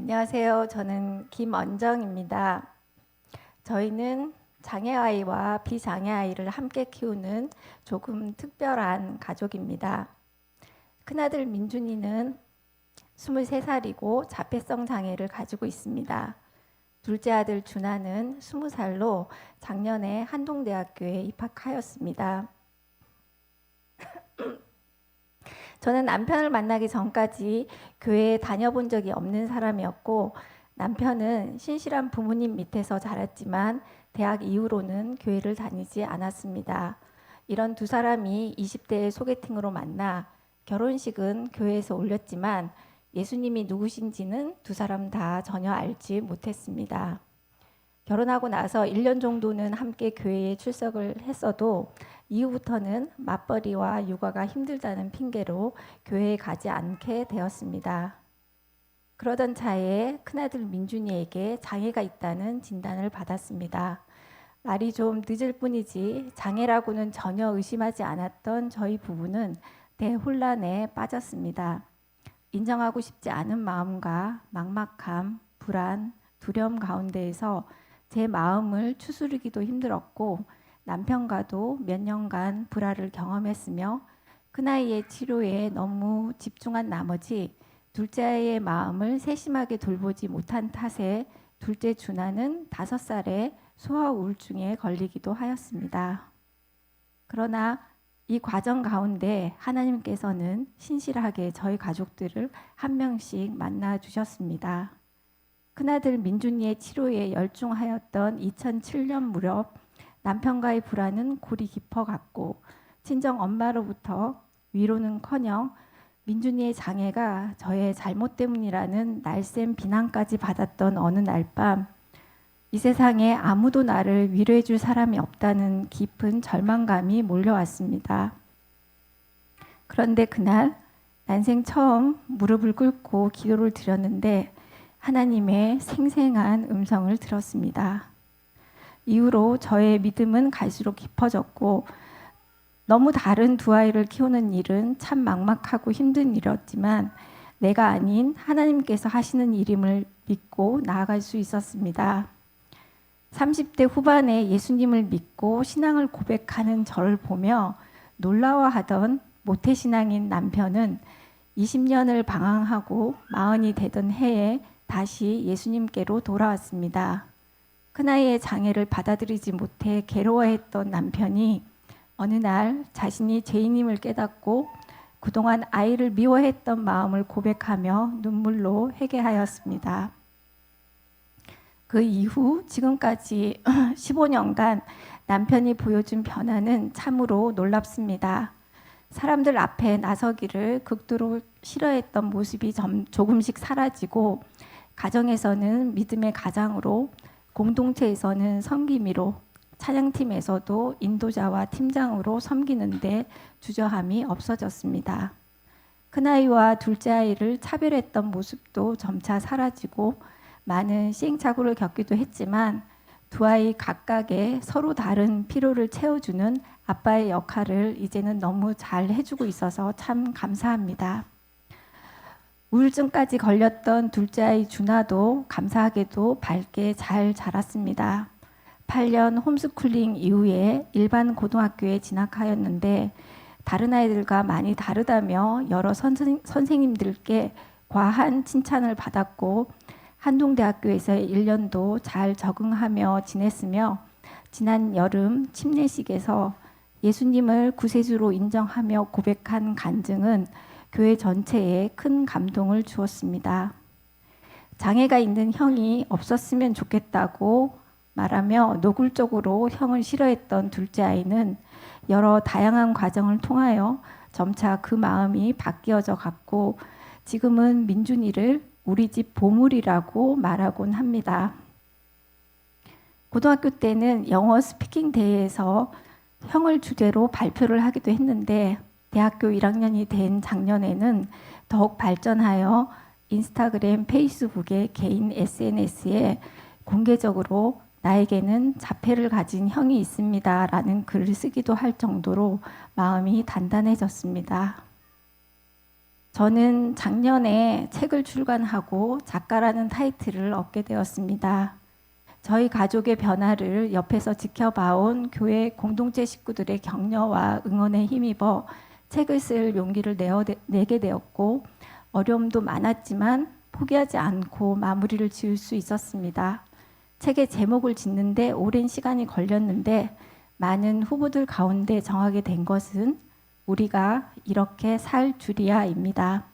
안녕하세요. 저는 김언정입니다. 저희는 장애아이와 비장애아이를 함께 키우는 조금 특별한 가족입니다. 큰아들 민준이는 23살이고 자폐성 장애를 가지고 있습니다. 둘째 아들 준하는 20살로 작년에 한동대학교에 입학하였습니다. 저는 남편을 만나기 전까지 교회에 다녀본 적이 없는 사람이었고, 남편은 신실한 부모님 밑에서 자랐지만 대학 이후로는 교회를 다니지 않았습니다. 이런 두 사람이 20대의 소개팅으로 만나 결혼식은 교회에서 올렸지만 예수님이 누구신지는 두 사람 다 전혀 알지 못했습니다. 결혼하고 나서 1년 정도는 함께 교회에 출석을 했어도 이후부터는 맞벌이와 육아가 힘들다는 핑계로 교회에 가지 않게 되었습니다. 그러던 차에 큰아들 민준이에게 장애가 있다는 진단을 받았습니다. 말이 좀 늦을 뿐이지 장애라고는 전혀 의심하지 않았던 저희 부부는 대혼란에 빠졌습니다. 인정하고 싶지 않은 마음과 막막함, 불안, 두려움 가운데에서 제 마음을 추스르기도 힘들었고, 남편과도 몇 년간 불화를 경험했으며 큰아이의 치료에 너무 집중한 나머지 둘째 아이의 마음을 세심하게 돌보지 못한 탓에 둘째 준하는 5살에 소아 우울증에 걸리기도 하였습니다. 그러나 이 과정 가운데 하나님께서는 신실하게 저희 가족들을 한 명씩 만나 주셨습니다. 큰아들 민준이의 치료에 열중하였던 2007년 무렵 남편과의 불화는 골이 깊어갔고, 친정 엄마로부터 위로는커녕 민준이의 장애가 저의 잘못 때문이라는 날쌘 비난까지 받았던 어느 날 밤, 이 세상에 아무도 나를 위로해 줄 사람이 없다는 깊은 절망감이 몰려왔습니다. 그런데 그날 난생 처음 무릎을 꿇고 기도를 드렸는데 하나님의 생생한 음성을 들었습니다. 이후로 저의 믿음은 갈수록 깊어졌고, 너무 다른 두 아이를 키우는 일은 참 막막하고 힘든 일이었지만 내가 아닌 하나님께서 하시는 일임을 믿고 나아갈 수 있었습니다. 30대 후반에 예수님을 믿고 신앙을 고백하는 저를 보며 놀라워하던 모태신앙인 남편은 20년을 방황하고 40이 되던 해에 다시 예수님께로 돌아왔습니다. 큰아이의 장애를 받아들이지 못해 괴로워했던 남편이 어느 날 자신이 죄인임을 깨닫고 그동안 아이를 미워했던 마음을 고백하며 눈물로 회개하였습니다. 그 이후 지금까지 15년간 남편이 보여준 변화는 참으로 놀랍습니다. 사람들 앞에 나서기를 극도로 싫어했던 모습이 조금씩 사라지고, 가정에서는 믿음의 가장으로, 공동체에서는 섬김이로, 찬양팀에서도 인도자와 팀장으로 섬기는데 주저함이 없어졌습니다. 큰아이와 둘째 아이를 차별했던 모습도 점차 사라지고 많은 시행착오를 겪기도 했지만 두 아이 각각의 서로 다른 필요를 채워주는 아빠의 역할을 이제는 너무 잘 해주고 있어서 참 감사합니다. 우울증까지 걸렸던 둘째 아이 준하도 감사하게도 밝게 잘 자랐습니다. 8년 홈스쿨링 이후에 일반 고등학교에 진학하였는데 다른 아이들과 많이 다르다며 여러 선생님들께 과한 칭찬을 받았고, 한동대학교에서의 1년도 잘 적응하며 지냈으며 지난 여름 침례식에서 예수님을 구세주로 인정하며 고백한 간증은 교회 전체에 큰 감동을 주었습니다. 장애가 있는 형이 없었으면 좋겠다고 말하며 노골적으로 형을 싫어했던 둘째 아이는 여러 다양한 과정을 통하여 점차 그 마음이 바뀌어져 갔고, 지금은 민준이를 우리 집 보물이라고 말하곤 합니다. 고등학교 때는 영어 스피킹 대회에서 형을 주제로 발표를 하기도 했는데 대학교 1학년이 된 작년에는 더욱 발전하여 인스타그램, 페이스북의 개인 SNS에 공개적으로 나에게는 자폐를 가진 형이 있습니다 라는 글을 쓰기도 할 정도로 마음이 단단해졌습니다. 저는 작년에 책을 출간하고 작가라는 타이틀을 얻게 되었습니다. 저희 가족의 변화를 옆에서 지켜봐온 교회 공동체 식구들의 격려와 응원에 힘입어 책을 쓸 용기를 내게 되었고, 어려움도 많았지만 포기하지 않고 마무리를 지을 수 있었습니다. 책의 제목을 짓는데 오랜 시간이 걸렸는데 많은 후보들 가운데 정하게 된 것은 우리가 이렇게 살 줄이야입니다.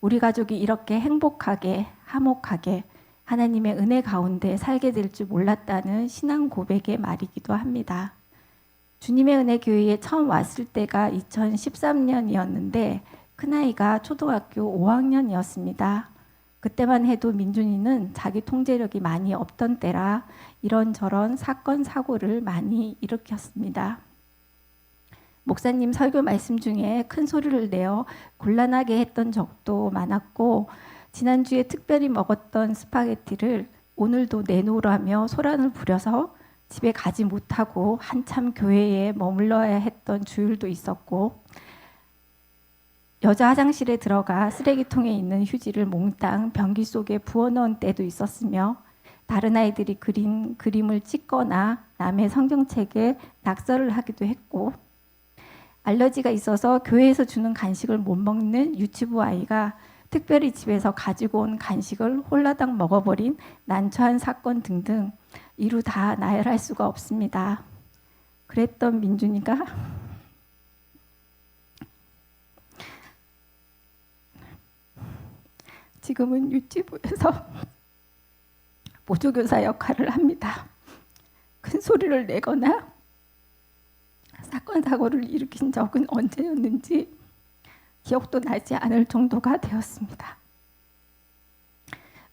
우리 가족이 이렇게 행복하게 화목하게 하나님의 은혜 가운데 살게 될 줄 몰랐다는 신앙 고백의 말이기도 합니다. 주님의 은혜 교회에 처음 왔을 때가 2013년이었는데 큰아이가 초등학교 5학년이었습니다. 그때만 해도 민준이는 자기 통제력이 많이 없던 때라 이런저런 사건 사고를 많이 일으켰습니다. 목사님 설교 말씀 중에 큰 소리를 내어 곤란하게 했던 적도 많았고, 지난주에 특별히 먹었던 스파게티를 오늘도 내놓으라며 소란을 부려서 집에 가지 못하고 한참 교회에 머물러야 했던 주일도 있었고, 여자 화장실에 들어가 쓰레기통에 있는 휴지를 몽땅 변기 속에 부어넣은 때도 있었으며, 다른 아이들이 그린 그림을 찍거나 남의 성경책에 낙서를 하기도 했고, 알러지가 있어서 교회에서 주는 간식을 못 먹는 유치부 아이가 특별히 집에서 가지고 온 간식을 홀라당 먹어버린 난처한 사건 등등 이루 다 나열할 수가 없습니다. 그랬던 민준이가 지금은 유치부에서 보조교사 역할을 합니다. 큰 소리를 내거나 사건 사고를 일으킨 적은 언제였는지 기억도 나지 않을 정도가 되었습니다.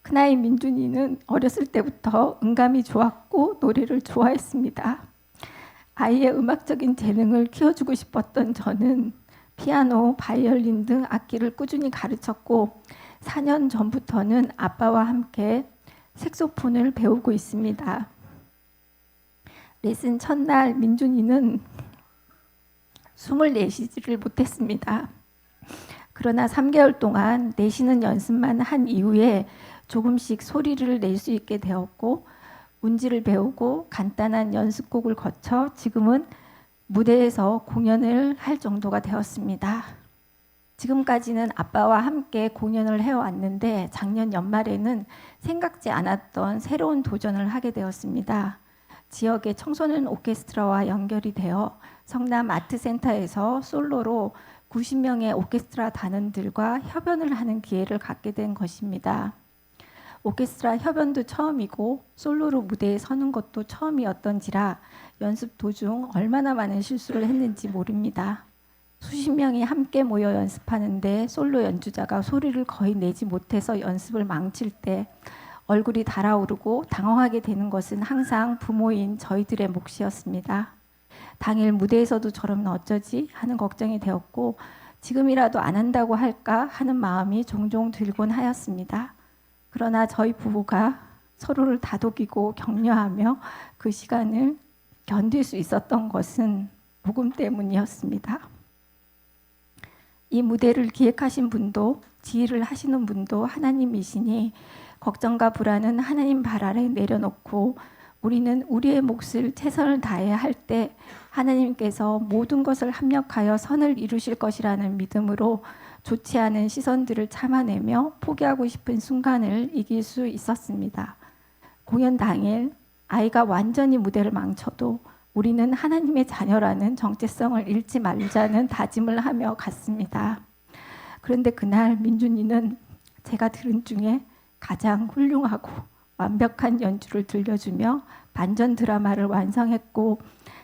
큰아이 민준이는 어렸을 때부터 음감이 좋았고 노래를 좋아했습니다. 아이의 음악적인 재능을 키워주고 싶었던 저는 피아노, 바이올린 등 악기를 꾸준히 가르쳤고 4년 전부터는 아빠와 함께 색소폰을 배우고 있습니다. 레슨 첫날 민준이는 숨을 내쉬지를 못했습니다. 그러나 3개월 동안 내쉬는 연습만 한 이후에 조금씩 소리를 낼 수 있게 되었고, 운지를 배우고 간단한 연습곡을 거쳐 지금은 무대에서 공연을 할 정도가 되었습니다. 지금까지는 아빠와 함께 공연을 해왔는데 작년 연말에는 생각지 않았던 새로운 도전을 하게 되었습니다. 지역의 청소년 오케스트라와 연결이 되어 성남 아트센터에서 솔로로 90명의 오케스트라 단원들과 협연을 하는 기회를 갖게 된 것입니다. 오케스트라 협연도 처음이고 솔로로 무대에 서는 것도 처음이었던지라 연습 도중 얼마나 많은 실수를 했는지 모릅니다. 수십 명이 함께 모여 연습하는데 솔로 연주자가 소리를 거의 내지 못해서 연습을 망칠 때 얼굴이 달아오르고 당황하게 되는 것은 항상 부모인 저희들의 몫이었습니다. 당일 무대에서도 저러면 어쩌지 하는 걱정이 되었고, 지금이라도 안 한다고 할까 하는 마음이 종종 들곤 하였습니다. 그러나 저희 부부가 서로를 다독이고 격려하며 그 시간을 견딜 수 있었던 것은 복음 때문이었습니다. 이 무대를 기획하신 분도 지휘를 하시는 분도 하나님이시니 걱정과 불안은 하나님 발 아래 내려놓고 우리는 우리의 몫을 최선을 다해야 할 때 하나님께서 모든 것을 합력하여 선을 이루실 것이라는 믿음으로 좋지 않은 시선들을 참아내며 포기하고 싶은 순간을 이길 수 있었습니다. 공연 당일 아이가 완전히 무대를 망쳐도 우리는 하나님의 자녀라는 정체성을 잃지 말자는 다짐을 하며 갔습니다. 그런데 그날 민준이는 제가 들은 중에 가장 훌륭하고 완벽한 연주를 들려주며 반전 드라마를 완성했고,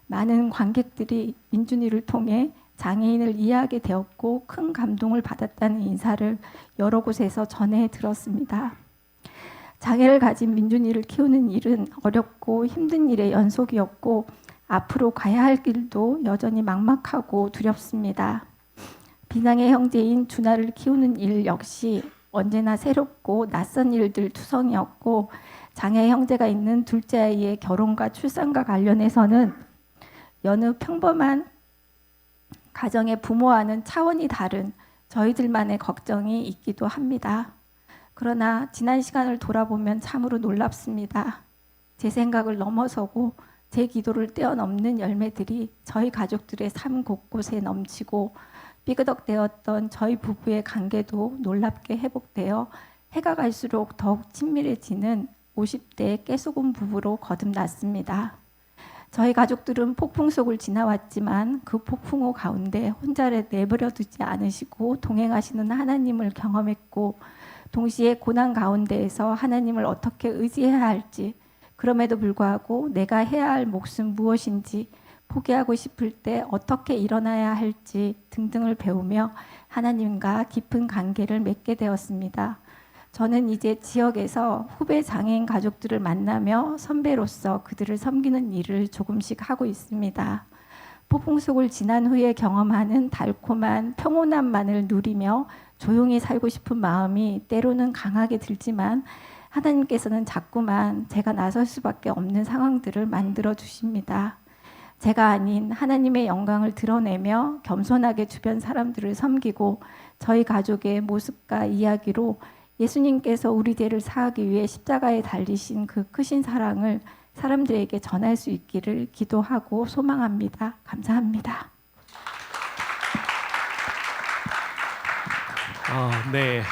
많은 관객들이 민준이를 통해 장애인을 이해하게 되었고 큰 감동을 받았다는 인사를 여러 곳에서 전해 들었습니다. 장애를 가진 민준이를 키우는 일은 어렵고 힘든 일의 연속이었고 앞으로 가야 할 길도 여전히 막막하고 두렵습니다. 비장의 형제인 준하를 키우는 일 역시 언제나 새롭고 낯선 일들 투성이었고, 장애 형제가 있는 둘째 아이의 결혼과 출산과 관련해서는 여느 평범한 가정의 부모와는 차원이 다른 저희들만의 걱정이 있기도 합니다. 그러나 지난 시간을 돌아보면 참으로 놀랍습니다. 제 생각을 넘어서고 제 기도를 뛰어넘는 열매들이 저희 가족들의 삶 곳곳에 넘치고 삐그덕대었던 저희 부부의 관계도 놀랍게 회복되어 해가 갈수록 더욱 친밀해지는 50대 깨소금 부부로 거듭났습니다. 저희 가족들은 폭풍 속을 지나왔지만 그 폭풍우 가운데 혼자 내버려 두지 않으시고 동행하시는 하나님을 경험했고, 동시에 고난 가운데에서 하나님을 어떻게 의지해야 할지, 그럼에도 불구하고 내가 해야 할 몫은 무엇인지, 포기하고 싶을 때 어떻게 일어나야 할지 등등을 배우며 하나님과 깊은 관계를 맺게 되었습니다. 저는 이제 지역에서 후배 장애인 가족들을 만나며 선배로서 그들을 섬기는 일을 조금씩 하고 있습니다. 폭풍 속을 지난 후에 경험하는 달콤한 평온함만을 누리며 조용히 살고 싶은 마음이 때로는 강하게 들지만, 하나님께서는 자꾸만 제가 나설 수밖에 없는 상황들을 만들어 주십니다. 제가 아닌 하나님의 영광을 드러내며 겸손하게 주변 사람들을 섬기고 저희 가족의 모습과 이야기로 예수님께서 우리 죄를 사하기 위해 십자가에 달리신 그 크신 사랑을 사람들에게 전할 수 있기를 기도하고 소망합니다. 감사합니다. 네.